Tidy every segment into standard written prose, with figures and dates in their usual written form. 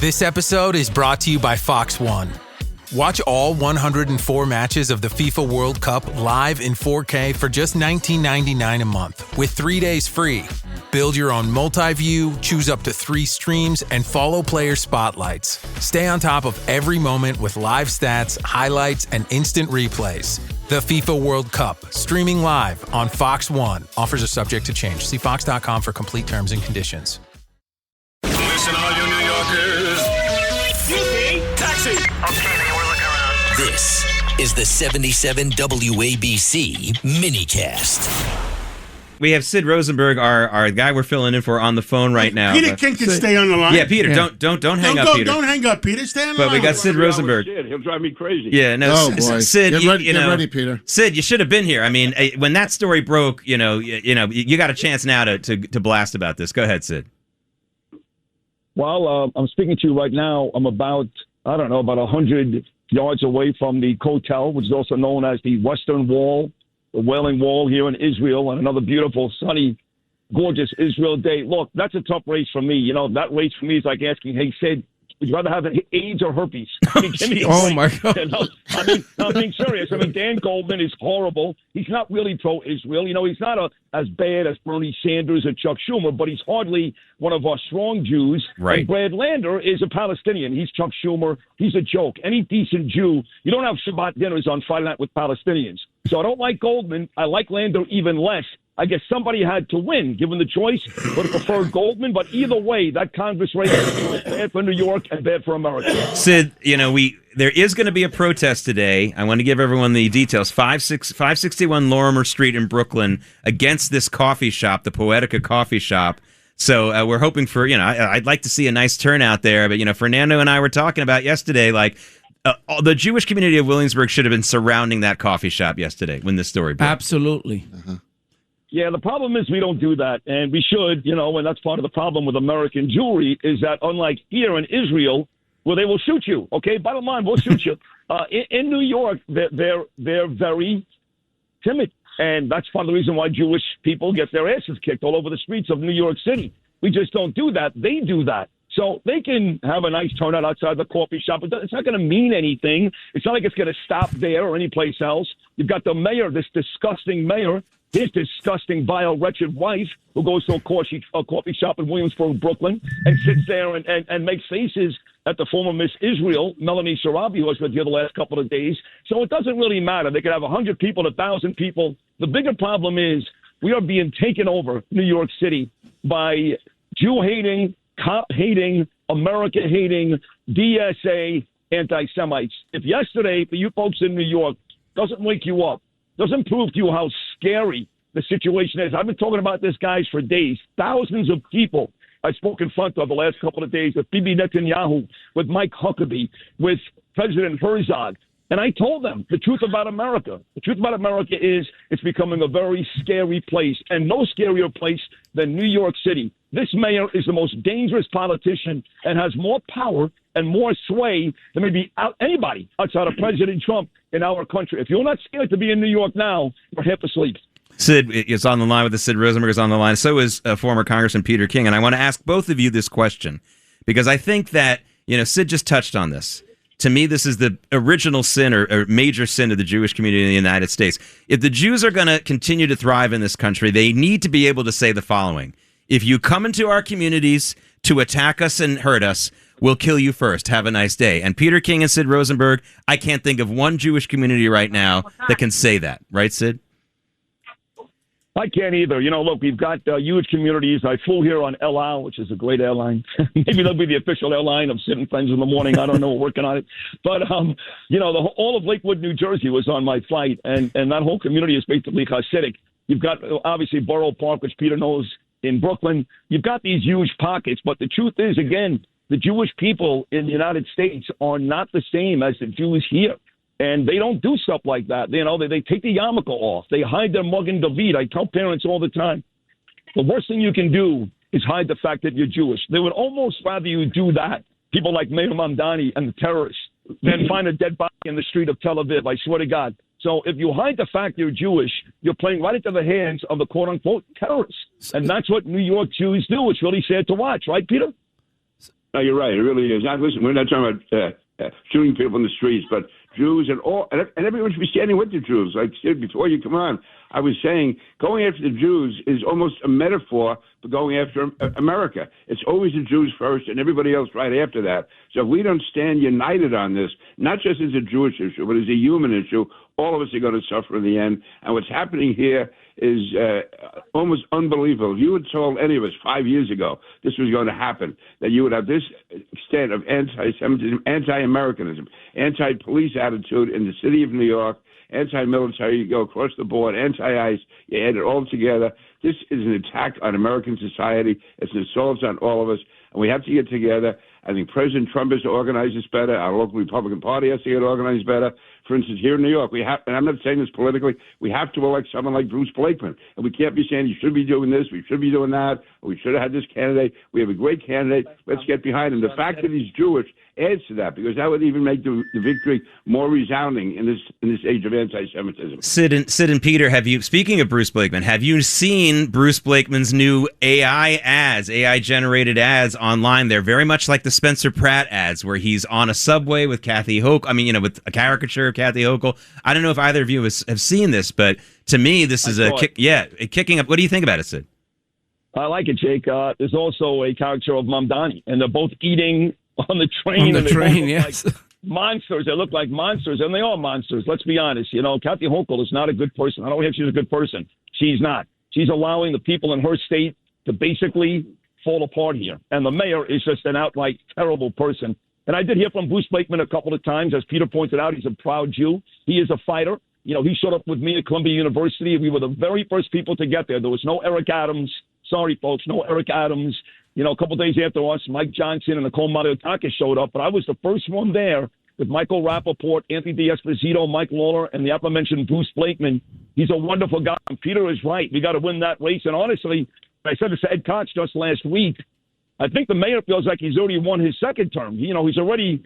This episode is brought to you by Fox One. Watch all 104 matches of the FIFA World Cup live in 4K for just $19.99 a month with 3 days free. Build your own multi-view, choose up to 3 streams, and follow player spotlights. Stay on top of every moment with live stats, highlights, and instant replays. The FIFA World Cup, streaming live on Fox One. Offers are subject to change. See fox.com for complete terms and conditions. Listen, all you New Yorkers. Excuse me, taxi. Okay, man, we're looking around. This is the 77 WABC minicast. We have Sid Rosenberg, our guy we're filling in for, on the phone right now. Peter King can stay on the line. Yeah, Peter, don't hang up, Peter. Don't hang up, Peter. Stay on the line. But we got Sid Rosenberg. He'll drive me crazy. Yeah, no, oh boy. Sid, get ready, Peter. Sid, you should have been here. I mean, when that story broke, you got a chance now to blast about this. Go ahead, Sid. Well, I'm speaking to you right now. I'm about 100 yards away from the Kotel, which is also known as the Western Wall, the Wailing Wall here in Israel, on another beautiful, sunny, gorgeous Israel day. Look, that's a tough race for me. You know, that race for me is like asking, hey, Sid, would you rather have AIDS or herpes? I mean, give me a break. My God. You know? I'm being serious. I mean, Dan Goldman is horrible. He's not really pro-Israel. You know, he's not as bad as Bernie Sanders or Chuck Schumer, but he's hardly one of our strong Jews. Right. And Brad Lander is a Palestinian. He's Chuck Schumer. He's a joke. Any decent Jew, you don't have Shabbat dinners on Friday night with Palestinians. So I don't like Goldman. I like Lander even less. I guess somebody had to win, given the choice. Would have preferred Goldman, but either way, that Congress race is bad for New York and bad for America. Sid, there is going to be a protest today. I want to give everyone the details. 561 Lorimer Street in Brooklyn against this coffee shop, the Poetica Coffee Shop. So we're hoping for, I'd like to see a nice turnout there. But, Fernando and I were talking about yesterday, the Jewish community of Williamsburg should have been surrounding that coffee shop yesterday when this story broke. Absolutely. Uh-huh. Yeah, the problem is we don't do that, and we should, and that's part of the problem with American Jewry is that unlike here in Israel, where they will shoot you, okay? Bottom line, we'll shoot you. In New York, they're very timid, and that's part of the reason why Jewish people get their asses kicked all over the streets of New York City. We just don't do that. They do that. So they can have a nice turnout outside the coffee shop. It's not going to mean anything. It's not like it's going to stop there or anyplace else. You've got the mayor, this disgusting mayor, his disgusting, vile, wretched wife who goes to a coffee shop in Williamsburg, Brooklyn, and sits there and makes faces at the former Miss Israel, Melanie Sarabi, who was with you the last couple of days. So it doesn't really matter. They could have 100 people, 1,000 people. The bigger problem is we are being taken over, New York City, by Jew-hating, cop-hating, America-hating, DSA anti-Semites. If yesterday, for you folks in New York, doesn't wake you up, doesn't prove to you how scary the situation is. I've been talking about this, guys, for days. Thousands of people I spoke in front of the last couple of days with Bibi Netanyahu, with Mike Huckabee, with President Herzog. And I told them the truth about America. The truth about America is it's becoming a very scary place, and no scarier place than New York City. This mayor is the most dangerous politician and has more power and more sway than maybe anybody outside of President Trump in our country. If you're not scared to be in New York now, you're half asleep. Sid is on the line with us. Sid Rosenberg is on the line. So is former Congressman Peter King. And I want to ask both of you this question because I think that, Sid just touched on this. To me, this is the original sin or major sin of the Jewish community in the United States. If the Jews are going to continue to thrive in this country, they need to be able to say the following. If you come into our communities to attack us and hurt us, we'll kill you first. Have a nice day. And Peter King and Sid Rosenberg, I can't think of one Jewish community right now that can say that. Right, Sid? I can't either. Look, we've got huge communities. I flew here on El Al, which is a great airline. Maybe they'll be the official airline of Sid and Friends in the morning. I don't know. We're working on it. But, all of Lakewood, New Jersey was on my flight, and that whole community is basically Hasidic. You've got, obviously, Borough Park, which Peter knows, in Brooklyn. You've got these huge pockets. But the truth is, again, the Jewish people in the United States are not the same as the Jews here. And they don't do stuff like that. They take the yarmulke off. They hide their Magen David. I tell parents all the time, the worst thing you can do is hide the fact that you're Jewish. They would almost rather you do that, people like Meir Mamdani and the terrorists, than find a dead body in the street of Tel Aviv. I swear to God. So if you hide the fact you're Jewish, you're playing right into the hands of the quote-unquote terrorists. And that's what New York Jews do. It's really sad to watch. Right, Peter? No, you're right. It really is. Now, listen, we're not talking about shooting people in the streets, but Jews and everyone should be standing with the Jews. Like I said before you come on, I was saying going after the Jews is almost a metaphor for going after America. It's always the Jews first and everybody else right after that. So if we don't stand united on this, not just as a Jewish issue, but as a human issue, all of us are going to suffer in the end. And what's happening here is almost unbelievable. If you had told any of us 5 years ago this was going to happen, that you would have this extent of anti-Semitism, anti-Americanism, anti-police attitude in the city of New York, anti-military, you go across the board, anti-ICE, you add it all together. This is an attack on American society. It's an assault on all of us, and we have to get together. I think President Trump has to organize this better. Our local Republican Party has to get organized better. For instance, here in New York, we have, and I'm not saying this politically, we have to elect someone like Bruce Blakeman. And we can't be saying you should be doing this, we should be doing that, or we should have had this candidate. We have a great candidate. Let's get behind him. The fact that he's Jewish adds to that, because that would even make the victory more resounding in this age of anti-Semitism. Sid and Peter, speaking of Bruce Blakeman, have you seen Bruce Blakeman's new AI-generated ads online? They're very much like the Spencer Pratt ads, where he's on a subway with Kathy Hochul. I mean, with a caricature of Kathy Hochul. I don't know if either of you have seen this, but to me, this is kicking up. What do you think about it, Sid? I like it, Jake. There's also a character of Mamdani, and they're both eating on the train. On the train, yes. Like monsters. They look like monsters, and they are monsters. Let's be honest. Kathy Hochul is not a good person. I don't think she's a good person. She's not. She's allowing the people in her state to basically fall apart here. And the mayor is just an outright terrible person. And I did hear from Bruce Blakeman a couple of times. As Peter pointed out, he's a proud Jew. He is a fighter. He showed up with me at Columbia University. We were the very first people to get there. There was no Eric Adams. Sorry, folks, no Eric Adams. A couple of days after us, Mike Johnson and Nicole Mariotaka showed up. But I was the first one there with Michael Rappaport, Anthony D'Esposito, Mike Lawler, and the aforementioned Bruce Blakeman. He's a wonderful guy. And Peter is right. We got to win that race. And honestly, I said this to Ed Koch just last week. I think the mayor feels like he's already won his second term. He's already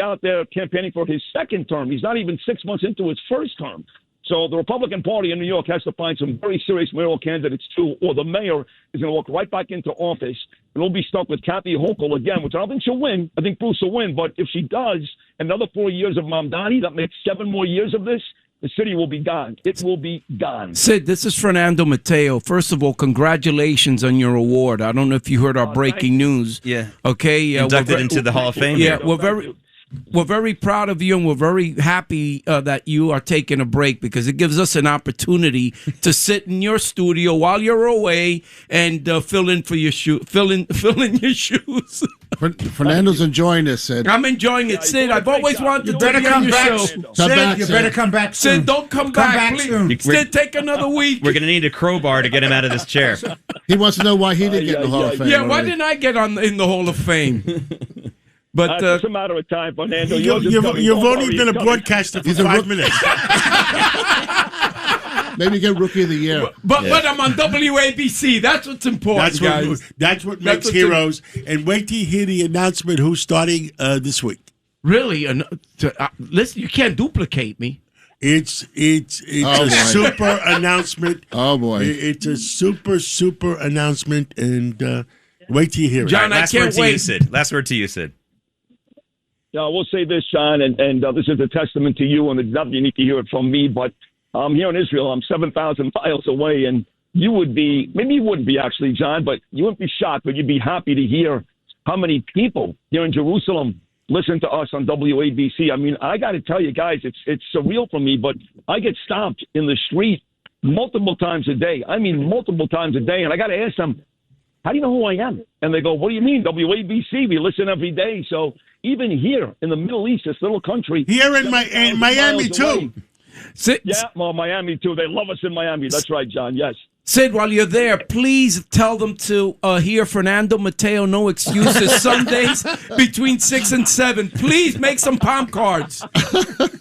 out there campaigning for his second term. He's not even 6 months into his first term. So the Republican Party in New York has to find some very serious mayoral candidates too, or the mayor is going to walk right back into office and we'll be stuck with Kathy Hochul again, which I don't think she'll win. I think Bruce will win, but if she does, another 4 years of Mamdani, that makes 7 more years of this. The city will be gone. It will be gone. Sid, this is Fernando Mateo. First of all, congratulations on your award. I don't know if you heard our breaking news. Yeah. Okay. Inducted into the Hall of Fame. Yeah, we're very proud of you, and we're very happy that you are taking a break, because it gives us an opportunity to sit in your studio while you're away and fill in your shoes. Fernando's enjoying this, Sid. I'm enjoying it, Sid. I've always wanted to be on your show. Sid, you better come back soon. Sid, don't come back, please. Soon. Sid, take another week. We're going to need a crowbar to get him out of this chair. He wants to know why he didn't get in the Hall of Fame. Yeah, why didn't I get in the Hall of Fame? But it's a matter of time, Fernando. You've only been a broadcaster for 5 minutes. Maybe get Rookie of the Year. But I'm on WABC. That's what's important, guys. That's what makes heroes. And wait till you hear the announcement who's starting this week. Really? Listen, you can't duplicate me. It's a super announcement. Oh, boy. It's a super announcement. And wait till you hear it. John, I can't wait. Last word to you, Sid. Yeah, we'll say this, John, and this is a testament to you, and it's not you need to hear it from me, but I'm here in Israel. I'm 7,000 miles away, and you would be, maybe you wouldn't be actually, John, but you wouldn't be shocked, but you'd be happy to hear how many people here in Jerusalem listen to us on WABC. I mean, I got to tell you guys, it's surreal for me, but I get stopped in the street multiple times a day. I mean, multiple times a day, and I got to ask them, how do you know who I am? And they go, what do you mean? WABC, we listen every day. So even here in the Middle East, this little country. Here in Miami, too. Yeah, well, Miami, too. They love us in Miami. That's right, John. Yes. Sid, while you're there, please tell them to hear Fernando Mateo, No Excuses, Sundays between 6 and 7. Please make some palm cards.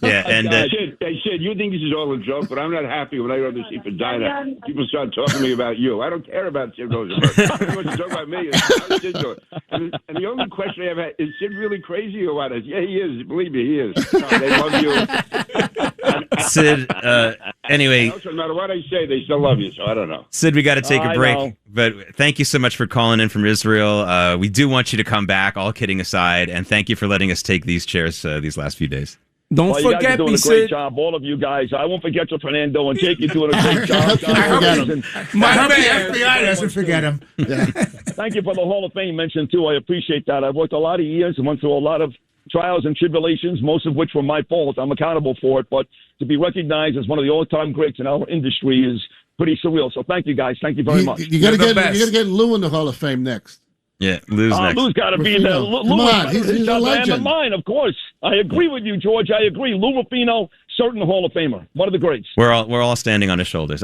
Yeah, and Sid, you think this is all a joke, but I'm not happy when I go to see Fedina. People start talking to me about you. I don't care about Sid Rosenberg. Everyone wants to talk about me. How's Sid doing? And the only question I have is Sid really crazy or what? Yeah, he is. Believe me, he is. They love you. Sid, anyway. No matter what I say, they still love you, so I don't know. no. Sid, we got to take a I break. know. But thank you so much for calling in from Israel. We do want you to come back, all kidding aside, and thank you for letting us take these chairs these last few days. Don't Well, you guys are forget doing me, a great Sid. job, all of you guys. I won't forget you, Fernando, and Jake, you're doing a great job. My The man. FBI doesn't forget him. Thank you for the Hall of Fame mention, too. I appreciate that. I've worked a lot of years and went through a lot of trials and tribulations, most of which were my fault. I'm accountable for it. But to be recognized as one of the all-time greats in our industry is pretty surreal. So thank you, guys. Thank you very much. You got to You're the best. get Lou in the Hall of Fame next. Yeah, Lou's next. Lou's got to be there. Rufino. Lou Come is on, he's a man legend. of mine, of course. I agree with you, George. I agree. Lou Rufino, certain Hall of Famer, one of the greats. We're all standing on his shoulders.